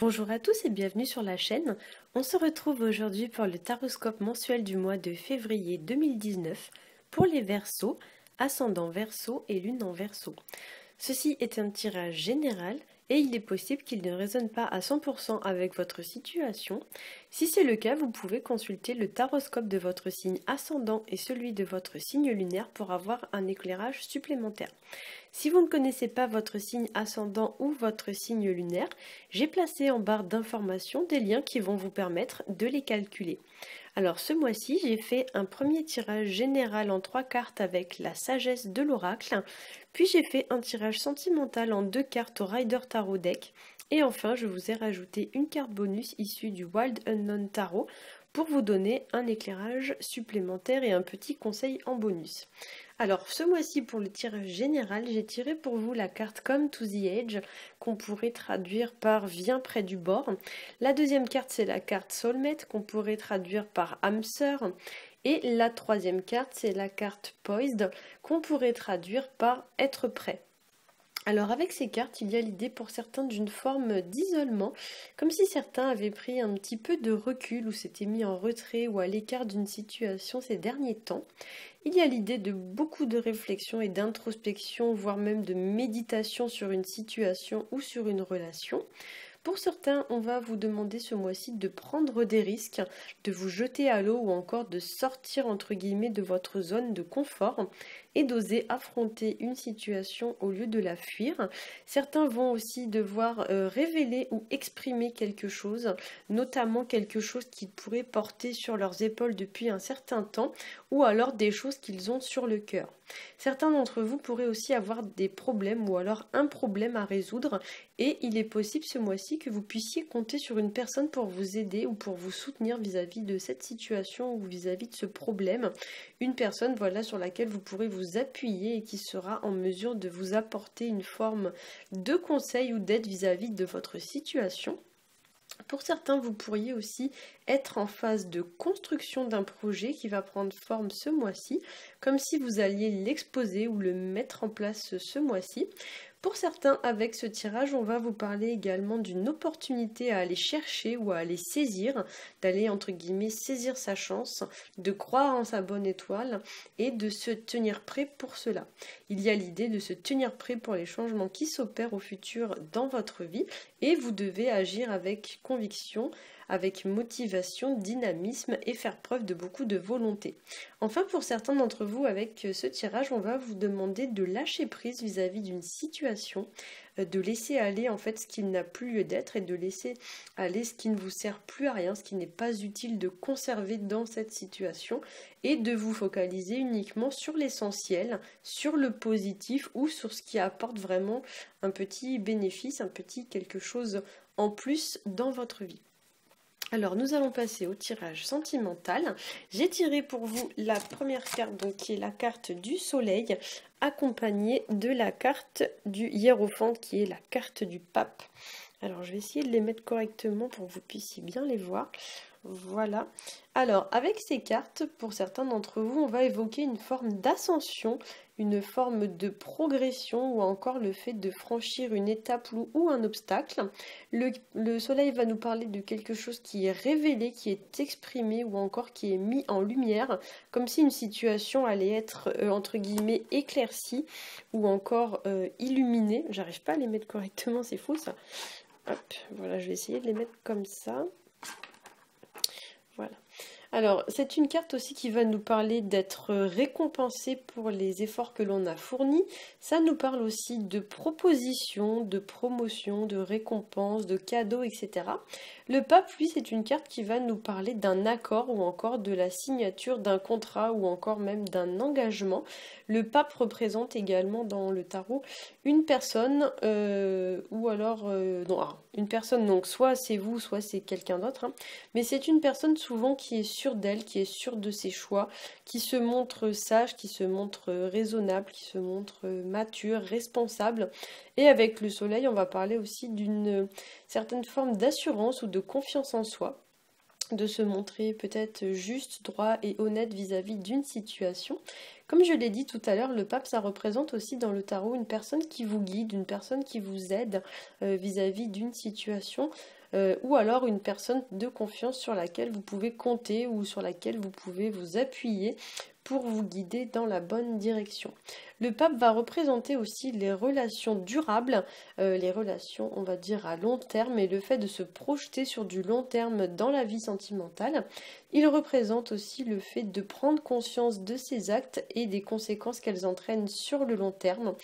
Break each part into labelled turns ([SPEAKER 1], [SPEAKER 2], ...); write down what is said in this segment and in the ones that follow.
[SPEAKER 1] Bonjour à tous et bienvenue sur la chaîne. On se retrouve aujourd'hui pour le taroscope mensuel du mois de février 2019 pour les Verseaux, ascendant Verseau et lune en Verseau. Ceci est un tirage général et il est possible qu'il ne résonne pas à 100% avec votre situation. Si c'est le cas, vous pouvez consulter le taroscope de votre signe ascendant et celui de votre signe lunaire pour avoir un éclairage supplémentaire. Si vous ne connaissez pas votre signe ascendant ou votre signe lunaire, j'ai placé en barre d'informations des liens qui vont vous permettre de les calculer. Alors ce mois-ci, j'ai fait un premier tirage général en 3 cartes avec la sagesse de l'oracle, puis j'ai fait un tirage sentimental en 2 cartes au Rider Tarot Deck, et enfin je vous ai rajouté une carte bonus issue du Wild Unknown Tarot pour vous donner un éclairage supplémentaire et un petit conseil en bonus. Alors ce mois-ci pour le tirage général, j'ai tiré pour vous la carte Come to the Edge qu'on pourrait traduire par Viens près du bord. La deuxième carte c'est la carte Soulmate qu'on pourrait traduire par âme sœur. Et la troisième carte c'est la carte Poised qu'on pourrait traduire par être prêt. Alors avec ces cartes, il y a l'idée pour certains d'une forme d'isolement, comme si certains avaient pris un petit peu de recul ou s'étaient mis en retrait ou à l'écart d'une situation ces derniers temps. Il y a l'idée de beaucoup de réflexion et d'introspection, voire même de méditation sur une situation ou sur une relation. Pour certains, on va vous demander ce mois-ci de prendre des risques, de vous jeter à l'eau ou encore de sortir entre guillemets de votre zone de confort et d'oser affronter une situation au lieu de la fuir. Certains vont aussi devoir révéler ou exprimer quelque chose, notamment quelque chose qu'ils pourraient porter sur leurs épaules depuis un certain temps ou alors des choses qu'ils ont sur le cœur. Certains d'entre vous pourraient aussi avoir des problèmes ou alors un problème à résoudre et il est possible ce mois-ci que vous puissiez compter sur une personne pour vous aider ou pour vous soutenir vis-à-vis de cette situation ou vis-à-vis de ce problème. Une personne voilà, sur laquelle vous pourrez vous appuyer et qui sera en mesure de vous apporter une forme de conseil ou d'aide vis-à-vis de votre situation. Pour certains, vous pourriez aussi être en phase de construction d'un projet qui va prendre forme ce mois-ci, comme si vous alliez l'exposer ou le mettre en place ce mois-ci. Pour certains, avec ce tirage, on va vous parler également d'une opportunité à aller chercher ou à aller saisir, d'aller entre guillemets saisir sa chance, de croire en sa bonne étoile et de se tenir prêt pour cela. Il y a l'idée de se tenir prêt pour les changements qui s'opèrent au futur dans votre vie et vous devez agir avec conviction, avec motivation, dynamisme et faire preuve de beaucoup de volonté. Enfin, pour certains d'entre vous, avec ce tirage, on va vous demander de lâcher prise vis-à-vis d'une situation, de laisser aller en fait ce qui n'a plus lieu d'être et de laisser aller ce qui ne vous sert plus à rien, ce qui n'est pas utile de conserver dans cette situation et de vous focaliser uniquement sur l'essentiel, sur le positif ou sur ce qui apporte vraiment un petit bénéfice, un petit quelque chose en plus dans votre vie. Alors nous allons passer au tirage sentimental. J'ai tiré pour vous la première carte donc, qui est la carte du soleil accompagnée de la carte du hiérophant qui est la carte du pape. Alors je vais essayer de les mettre correctement pour que vous puissiez bien les voir. Voilà. Alors avec ces cartes, pour certains d'entre vous, on va évoquer une forme d'ascension, une forme de progression ou encore le fait de franchir une étape ou un obstacle. Le soleil va nous parler de quelque chose qui est révélé, qui est exprimé ou encore qui est mis en lumière, comme si une situation allait être entre guillemets éclaircie ou encore illuminée. J'arrive pas à les mettre correctement, c'est fou ça. Hop, voilà, je vais essayer de les mettre comme ça. Voilà. Alors, c'est une carte aussi qui va nous parler d'être récompensé pour les efforts que l'on a fournis. Ça nous parle aussi de propositions, de promotions, de récompenses, de cadeaux, etc. Le pape, lui, c'est une carte qui va nous parler d'un accord ou encore de la signature d'un contrat ou encore même d'un engagement. Le pape représente également dans le tarot une personne ou alors... une personne, donc soit c'est vous, soit c'est quelqu'un d'autre. Mais c'est une personne souvent qui est sûre d'elle, qui est sûre de ses choix, qui se montre sage, qui se montre raisonnable, qui se montre mature, responsable. Et avec le soleil, on va parler aussi d'une certaine forme d'assurance ou de confiance en soi, de se montrer peut-être juste, droit et honnête vis-à-vis d'une situation. Comme je l'ai dit tout à l'heure, le pape, ça représente aussi dans le tarot une personne qui vous guide, une personne qui vous aide vis-à-vis d'une situation. ou alors une personne de confiance sur laquelle vous pouvez compter ou sur laquelle vous pouvez vous appuyer pour vous guider dans la bonne direction. Le pape va représenter aussi les relations durables, les relations on va dire à long terme et le fait de se projeter sur du long terme dans la vie sentimentale. Il représente aussi le fait de prendre conscience de ses actes et des conséquences qu'elles entraînent sur le long terme.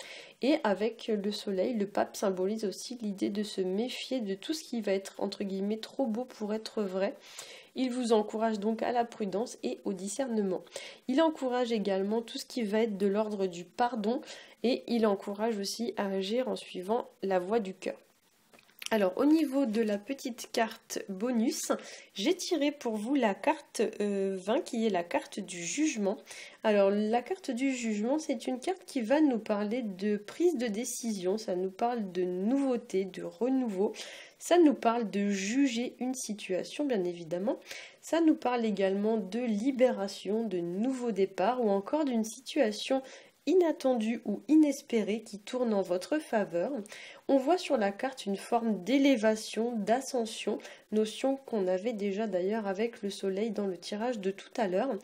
[SPEAKER 1] Et avec le soleil, le pape symbolise aussi l'idée de se méfier de tout ce qui va être entre guillemets trop beau pour être vrai. Il vous encourage donc à la prudence et au discernement. Il encourage également tout ce qui va être de l'ordre du pardon et il encourage aussi à agir en suivant la voie du cœur. Alors au niveau de la petite carte bonus, j'ai tiré pour vous la carte 20 qui est la carte du jugement. Alors la carte du jugement, c'est une carte qui va nous parler de prise de décision, ça nous parle de nouveauté, de renouveau, ça nous parle de juger une situation bien évidemment, ça nous parle également de libération, de nouveau départ ou encore d'une situation inattendue ou inespérée qui tourne en votre faveur. On voit sur la carte une forme d'élévation, d'ascension, notion qu'on avait déjà d'ailleurs avec le soleil dans le tirage de tout à l'heure.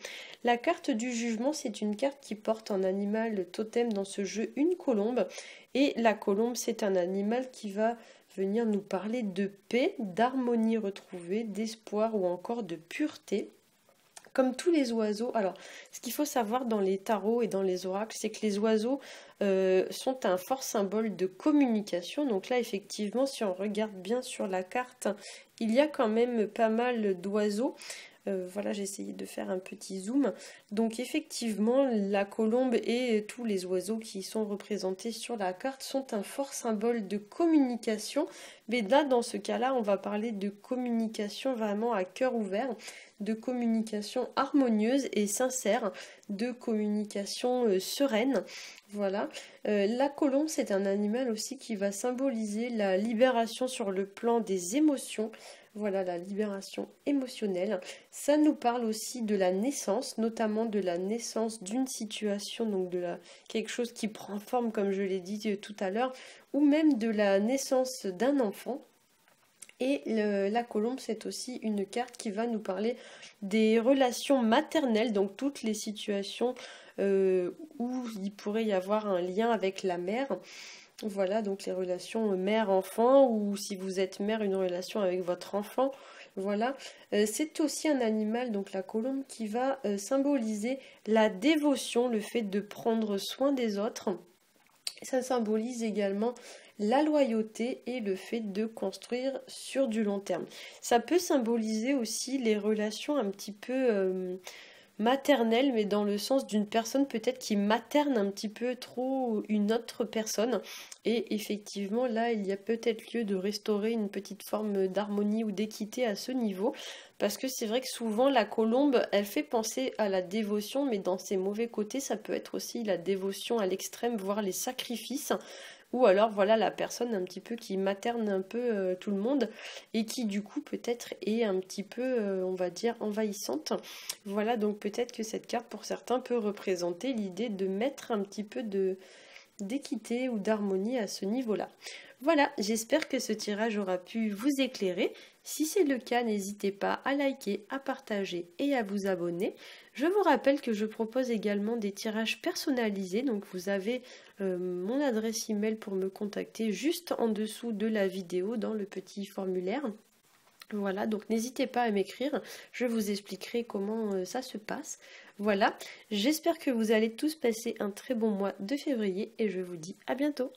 [SPEAKER 1] La carte du jugement, c'est une carte qui porte en animal totem dans ce jeu une colombe. Et la colombe, c'est un animal qui va venir nous parler de paix, d'harmonie retrouvée, d'espoir ou encore de pureté. Comme tous les oiseaux, alors ce qu'il faut savoir dans les tarots et dans les oracles, c'est que les oiseaux sont un fort symbole de communication. Donc là, effectivement, si on regarde bien sur la carte, il y a quand même pas mal d'oiseaux. Voilà, j'ai essayé de faire un petit zoom. Donc effectivement, la colombe et tous les oiseaux qui sont représentés sur la carte sont un fort symbole de communication. Mais là, dans ce cas-là, on va parler de communication vraiment à cœur ouvert, de communication harmonieuse et sincère, de communication sereine. Voilà. La colombe, c'est un animal aussi qui va symboliser la libération sur le plan des émotions. Voilà, la libération émotionnelle. Ça nous parle aussi de la naissance, notamment de la naissance d'une situation, donc quelque chose qui prend forme, comme je l'ai dit tout à l'heure, ou même de la naissance d'un enfant. Et la colombe, c'est aussi une carte qui va nous parler des relations maternelles, donc toutes les situations où il pourrait y avoir un lien avec la mère. Voilà, donc les relations mère-enfant, ou si vous êtes mère, une relation avec votre enfant. Voilà, c'est aussi un animal, donc la colombe, qui va symboliser la dévotion, le fait de prendre soin des autres. Ça symbolise également la loyauté et le fait de construire sur du long terme. Ça peut symboliser aussi les relations un petit peu maternelle, mais dans le sens d'une personne peut-être qui materne un petit peu trop une autre personne. Et effectivement, là, il y a peut-être lieu de restaurer une petite forme d'harmonie ou d'équité à ce niveau. Parce que c'est vrai que souvent, la colombe, elle fait penser à la dévotion, mais dans ses mauvais côtés, ça peut être aussi la dévotion à l'extrême, voire les sacrifices. Ou alors voilà la personne un petit peu qui materne un peu tout le monde et qui du coup peut-être est un petit peu on va dire envahissante. Voilà, donc peut-être que cette carte pour certains peut représenter l'idée de mettre un petit peu d'équité ou d'harmonie à ce niveau-là. Voilà, j'espère que ce tirage aura pu vous éclairer. Si c'est le cas, n'hésitez pas à liker, à partager et à vous abonner. Je vous rappelle que je propose également des tirages personnalisés, donc vous avez mon adresse email pour me contacter juste en dessous de la vidéo dans le petit formulaire. Voilà, donc n'hésitez pas à m'écrire, je vous expliquerai comment ça se passe. Voilà, j'espère que vous allez tous passer un très bon mois de février et je vous dis à bientôt.